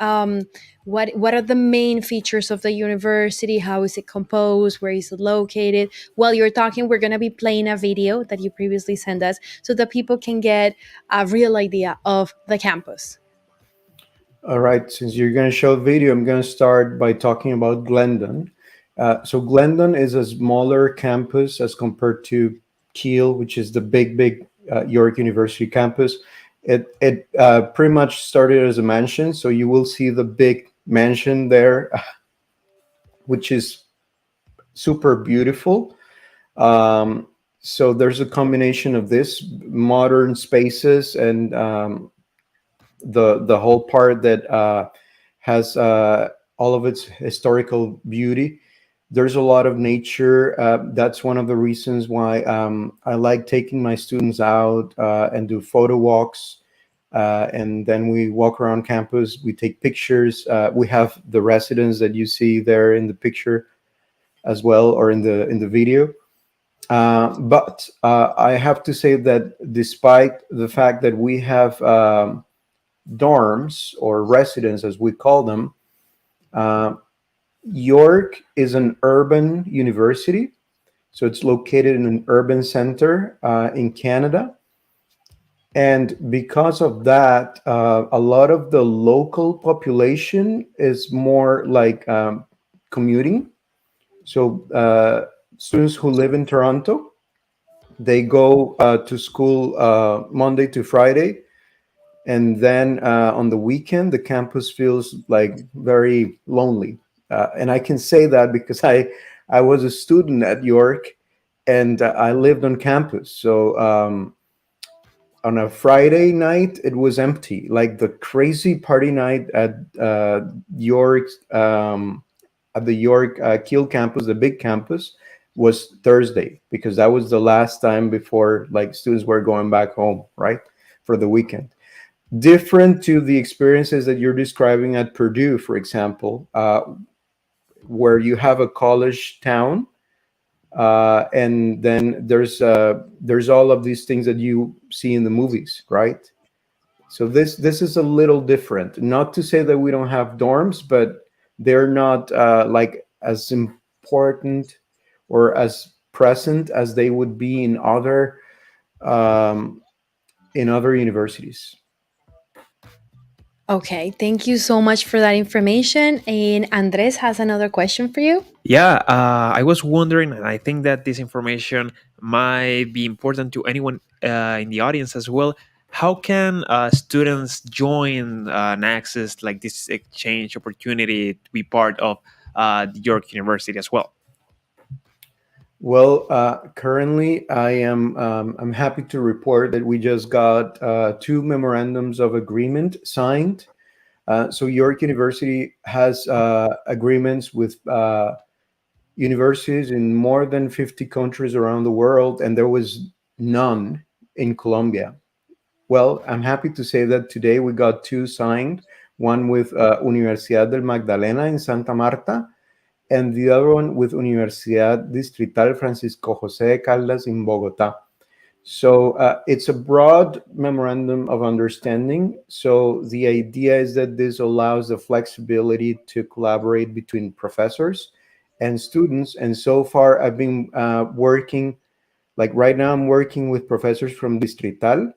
what are the main features of the university? How is it composed? Where is it located? While you're talking, we're gonna be playing a video that you previously sent us, so that people can get a real idea of the campus. All right, since you're going to show the video, I'm going to start by talking about Glendon. So Glendon is a smaller campus as compared to Kiel, which is the big York University campus. It pretty much started as a mansion, so you will see the big mansion there, which is super beautiful. So there's a combination of this modern spaces and the whole part that has all of its historical beauty. There's a lot of nature. That's one of the reasons why I like taking my students out and do photo walks. And then we walk around campus, we take pictures. We have the residence that you see there in the picture as well, or in the video. But I have to say that despite the fact that we have dorms or residents, as we call them, York is an urban university. So it's located in an urban center in Canada. And because of that, a lot of the local population is more like commuting. So students who live in Toronto, they go to school Monday to Friday. And then on the weekend, the campus feels like very lonely. And I can say that because I was a student at York and I lived on campus. So on a Friday night, it was empty. Like the crazy party night at York, at the York Kiel campus, the big campus, was Thursday, because that was the last time before like students were going back home, right, for the weekend. Different to the experiences that you're describing at Purdue, for example, where you have a college town, and then there's all of these things that you see in the movies, right? So this is a little different. Not to say that we don't have dorms, but they're not like as important or as present as they would be um, in other universities. Okay, thank you so much for that information. And Andres has another question for you. Yeah, I was wondering, and I think that this information might be important to anyone in the audience as well. How can students join and access like this exchange opportunity to be part of York University as well? Well, currently, I'm happy to report that we just got two memorandums of agreement signed. So York University has agreements with universities in more than 50 countries around the world, and there was none in Colombia. Well, I'm happy to say that today we got two signed, one with Universidad del Magdalena in Santa Marta, and the other one with Universidad Distrital Francisco José de Caldas in Bogotá. So it's a broad memorandum of understanding. So the idea is that this allows the flexibility to collaborate between professors and students. And so far, I've been working, like right now, I'm working with professors from Distrital,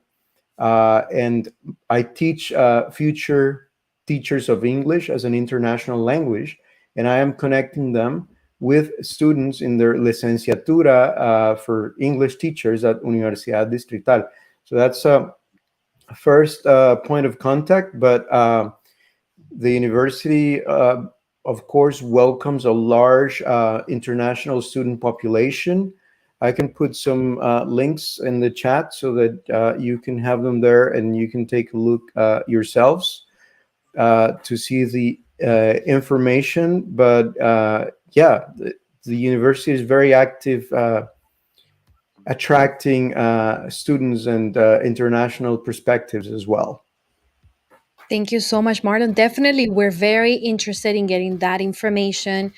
and I teach future teachers of English as an international language, and I am connecting them with students in their licenciatura for English teachers at Universidad Distrital. So that's a first point of contact, but the university, of course, welcomes a large international student population. I can put some links in the chat so that you can have them there and you can take a look yourselves to see the information. But yeah, the university is very active attracting students and international perspectives as well. Thank you so much, Marlon. Definitely, we're very interested in getting that information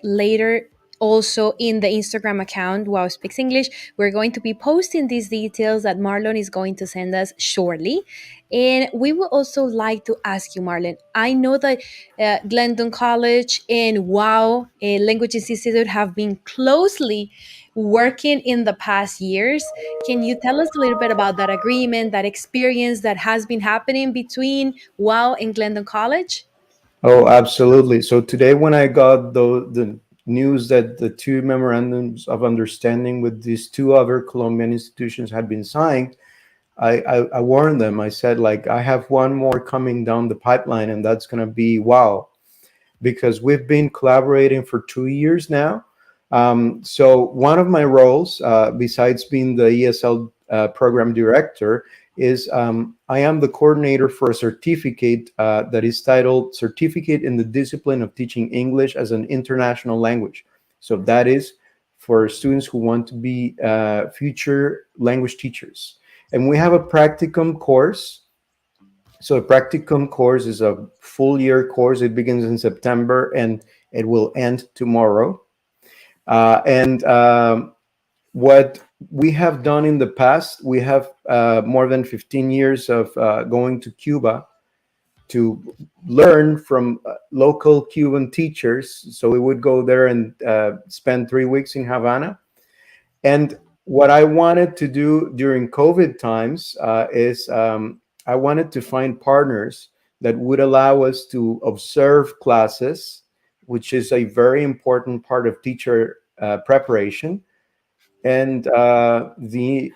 later. Also, in the Instagram account, UAO Speaks English, we're going to be posting these details that Marlon is going to send us shortly. And we would also like to ask you, Marlon, I know that Glendon College and UAO Languages Institute have been closely working in the past years. Can you tell us a little bit about that agreement, that experience that has been happening between UAO and Glendon College? Oh, absolutely. So today, when I got the news that the two memorandums of understanding with these two other Colombian institutions had been signed, I warned them. I said, like, I have one more coming down the pipeline, and that's going to be UAO, because we've been collaborating for 2 years now. So one of my roles, besides being the ESL program director, is I am the coordinator for a certificate that is titled Certificate in the Discipline of Teaching English as an International Language. So that is for students who want to be future language teachers. And we have a practicum course. So a practicum course is a full year course. It begins in September and it will end tomorrow. What we have done in the past, we have more than 15 years of going to Cuba to learn from local Cuban teachers. So we would go there and spend 3 weeks in Havana. And what I wanted to do during COVID times is I wanted to find partners that would allow us to observe classes, which is a very important part of teacher preparation. And the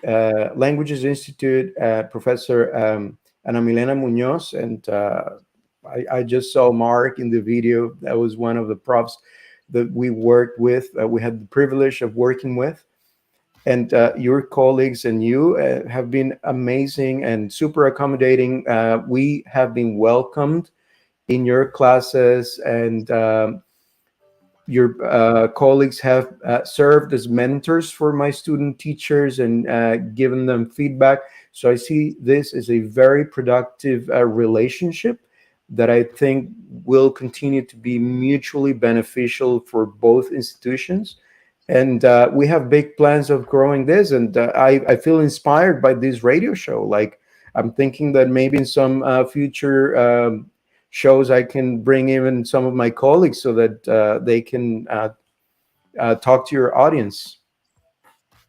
Languages Institute, Professor Ana Milena Munoz, and I just saw Mark in the video. That was one of the profs that we worked with. We had the privilege of working with. And your colleagues and you have been amazing and super accommodating. We have been welcomed in your classes, and your colleagues have served as mentors for my student teachers and given them feedback. So I see this as a very productive relationship that I think will continue to be mutually beneficial for both institutions. And we have big plans of growing this. And I feel inspired by this radio show. Like, I'm thinking that maybe in some future shows, I can bring even some of my colleagues so that they can talk to your audience.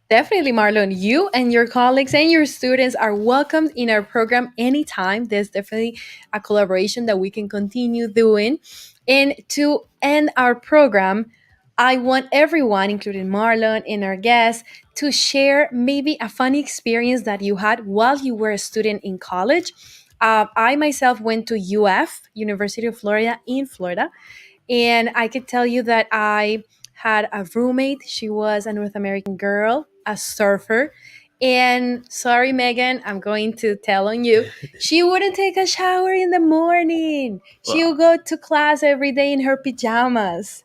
Definitely, Marlon. You and your colleagues and your students are welcomed in our program anytime. There's definitely a collaboration that we can continue doing. And to end our program, I want everyone, including Marlon and our guests, to share maybe a funny experience that you had while you were a student in college. I myself went to University of Florida in Florida, and I could tell you that I had a roommate. She was a North American girl, a surfer. And sorry, Megan, I'm going to tell on you. She wouldn't take a shower in the morning. She would go to class every day in her pajamas.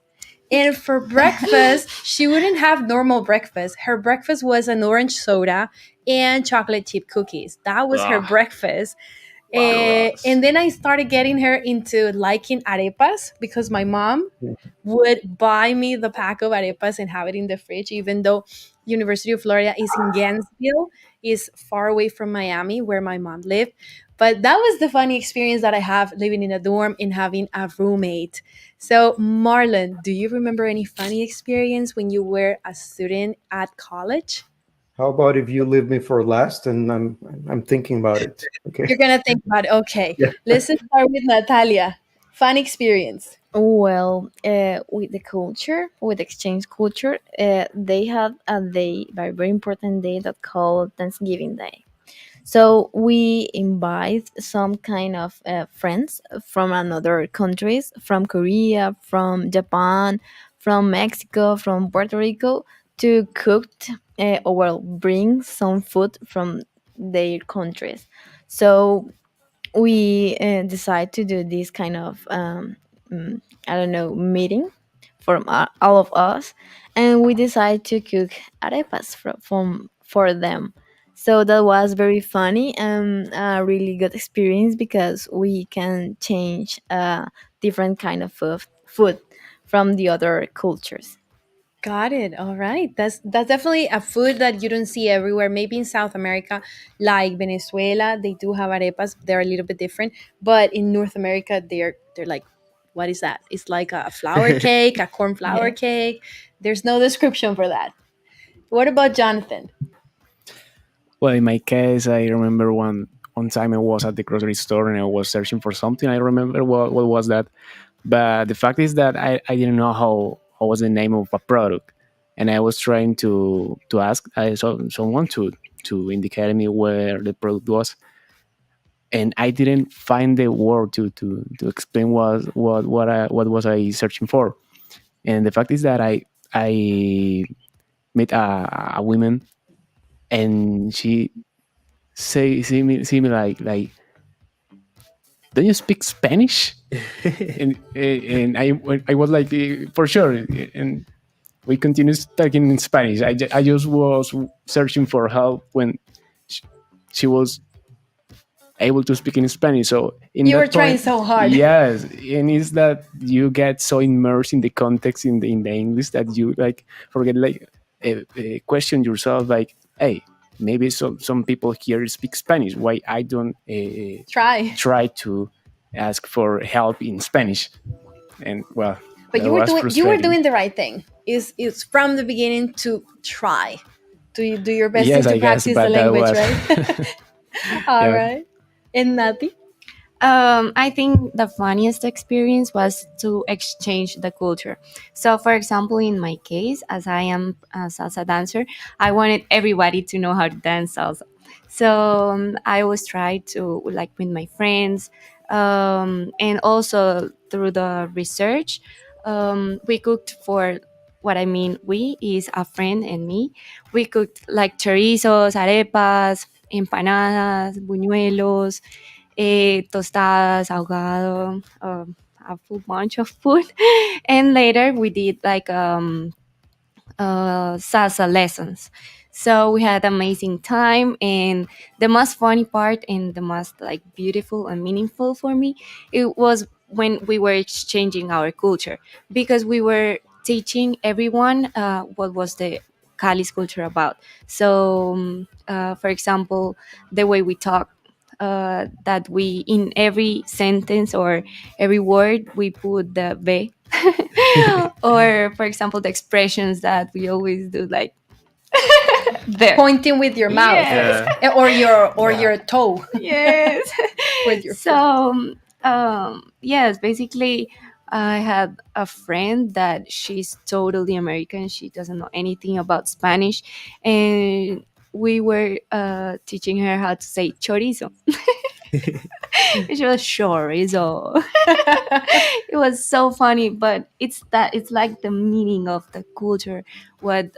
And for breakfast, she wouldn't have normal breakfast. Her breakfast was an orange soda and chocolate chip cookies. That was her Ugh. breakfast. And then I started getting her into liking arepas because my mom would buy me the pack of arepas and have it in the fridge, even though University of Florida is in Gainesville, is far away from Miami, where my mom lived. But that was the funny experience that I have living in a dorm and having a roommate. So, Marlon, do you remember any funny experience when you were a student at college? How about if you leave me for last, and I'm thinking about it. Okay. You're gonna think about it. Okay, Yeah. let's start with Natalia. Fun experience. Well, with the culture, with exchange culture, they have a day, very very important day that called Thanksgiving Day. So we invite some kind of friends from another countries, from Korea, from Japan, from Mexico, from Puerto Rico, to cook or well bring some food from their countries. So we decide to do this kind of I don't know, meeting from all of us, and we decide to cook arepas for them. So that was very funny and a really good experience because we can change different kind of food from the other cultures. Got it. All right. That's definitely a food that you don't see everywhere. Maybe in South America, like Venezuela, they do have arepas. They're a little bit different, but in North America, they're like, what is that? It's like a flour cake, a corn flour Yeah. cake. There's no description for that. What about Jonathan? Well, in my case, I remember one time I was at the grocery store and I was searching for something. I remember what was that, but the fact is that I didn't know how was the name of a product, and I was trying to ask someone to indicate me where the product was, and I didn't find the word to explain what was I searching for. And the fact is that I met a woman, and she see me like, don't you speak Spanish? And I was like, for sure. And we continued talking in Spanish. I just was searching for help when sh- she was able to speak in Spanish. So in You that were trying point, so hard. yes, and it's that you get so immersed in the context in the English that you like forget like question yourself like, hey, maybe some people here speak Spanish. Why I don't Try. try to ask for help in Spanish? And well, But that was you were frustrating. doing the right thing. Is from the beginning to try. Do your best Yes, to I guess, practice the but that language, was right? All yeah. right. And Nati? I think the funniest experience was to exchange the culture. So, for example, in my case, as I am a salsa dancer, I wanted everybody to know how to dance salsa. So I was trying to like with my friends, and also through the research, we cooked for what I mean. We is a friend and me. We cooked like chorizos, arepas, empanadas, buñuelos, tostadas, ahogado, a full bunch of food. And later we did like salsa lessons. So we had amazing time, and the most funny part and the most like beautiful and meaningful for me, it was when we were exchanging our culture, because we were teaching everyone what was the Cali's culture about. So, for example, the way we talk, that we, in every sentence or every word, we put the ve. Or, for example, the expressions that we always do, like there. Pointing with your mouth. Yes. Or your toe. Yes. With your So, yes, basically, I had a friend that she's totally American. She doesn't know anything about Spanish. And we were teaching her how to say chorizo. She was chorizo. It was so funny, but it's like the meaning of the culture, what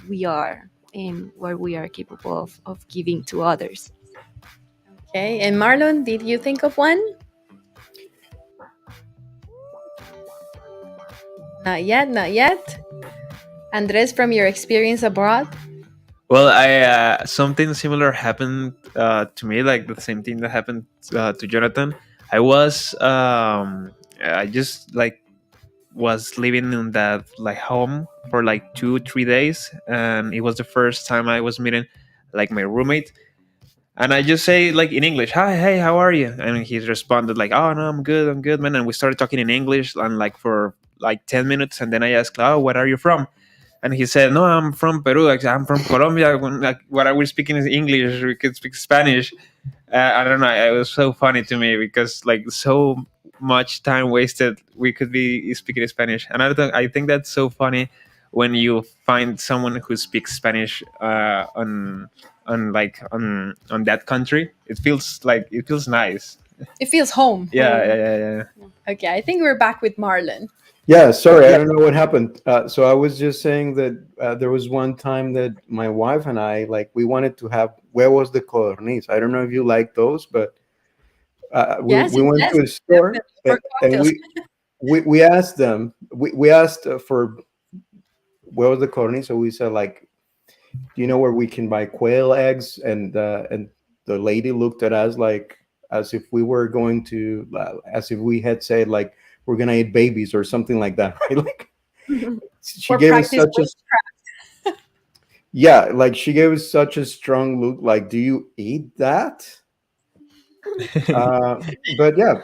we are and what we are capable of giving to others. Okay, and Marlon, did you think of one? Not yet. Andres, from your experience abroad? Well, I something similar happened to me, like the same thing that happened to Jonathan. I just like was living in that like home for like 2 3 days, and it was the first time I was meeting like my roommate. And I just say like in English, "Hi, hey, how are you?" And he responded like, "Oh no, I'm good, man." And we started talking in English, and like for like 10 minutes, and then I asked, "Oh, where are you from?" And he said, "No, I'm from Peru. Like, I'm from Colombia. Like, what are we speaking is English. We could speak Spanish." I don't know. It was so funny to me because like so much time wasted. We could be speaking Spanish, and I think that's so funny when you find someone who speaks Spanish on that country. It feels nice. It feels home. Yeah. Okay, I think we're back with Marlon. Yeah, sorry, I don't know what happened. So I was just saying that there was one time that my wife and I, like, we wanted to have huevos de codorniz. I don't know if you like those, but we went to a store and we asked them. We asked for huevos de codorniz, so we said like, "Do you know where we can buy quail eggs?" And the lady looked at us like as if we were going to, as if we had said like, we're gonna eat babies or something like that, right? Like she gave us such a like she gave us such a strong look. Like, do you eat that? But yeah,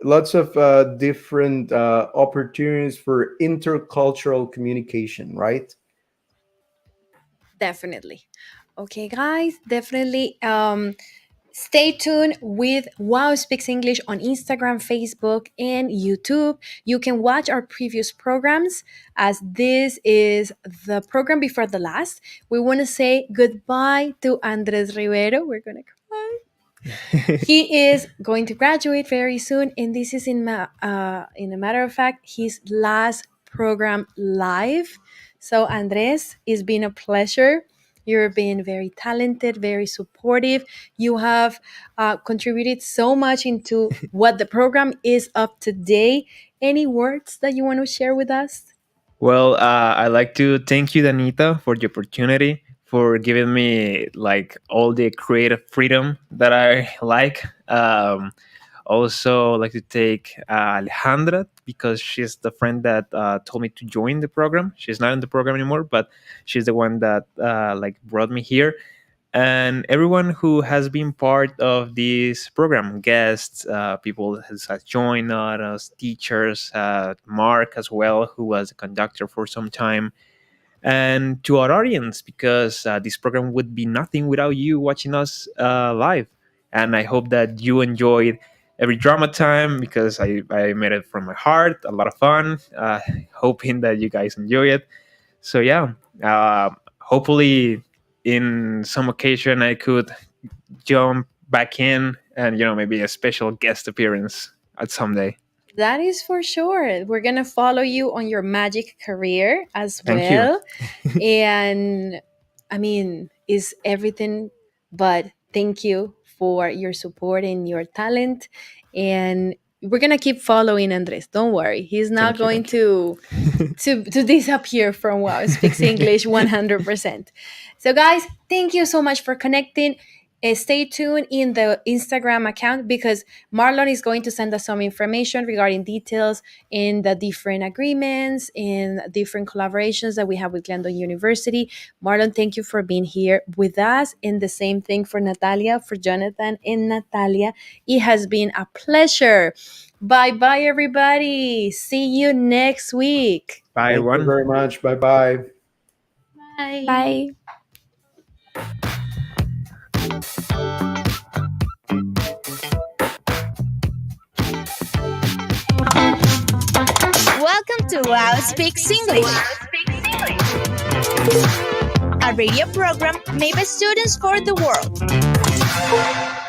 lots of different opportunities for intercultural communication, right? Definitely. Okay, guys, definitely. Stay tuned with WAO Speaks English on Instagram, Facebook, and YouTube. You can watch our previous programs, as this is the program before the last. We want to say goodbye to Andrés Ribero. We're going to cry. He is going to graduate very soon, and this is in a matter of fact his last program live. So Andrés, it's been a pleasure. You're being very talented, very supportive. You have contributed so much into what the program is of today. Any words that you want to share with us? Well, I'd like to thank you, Danita, for the opportunity, for giving me like all the creative freedom that I like. Also, like to thank Alejandra, because she's the friend that told me to join the program. She's not in the program anymore, but she's the one that like brought me here. And everyone who has been part of this program, guests, people who has joined us, teachers, Mark as well, who was a conductor for some time, and to our audience, because this program would be nothing without you watching us live. And I hope that you enjoyed every drama time, because I made it from my heart, a lot of fun, hoping that you guys enjoy it. So yeah, hopefully in some occasion I could jump back in and maybe a special guest appearance at someday. That is for sure. We're going to follow you on your magic career as Thank well. And I mean, is everything but thank you for your support and your talent. And we're going to keep following Andres. Don't worry. He's not going to disappear from WAO Speaks English 100%. So guys, thank you so much for connecting. Stay tuned in the Instagram account because Marlon is going to send us some information regarding details in the different agreements, in different collaborations that we have with Glendon University. Marlon, thank you for being here with us. And the same thing for Natalia, for Jonathan and Natalia. It has been a pleasure. Bye-bye, everybody. See you next week. Bye, Thank everyone. you very much. Bye-bye. Bye. Bye. Welcome to UAO Speaks English, a radio program made by students for the world.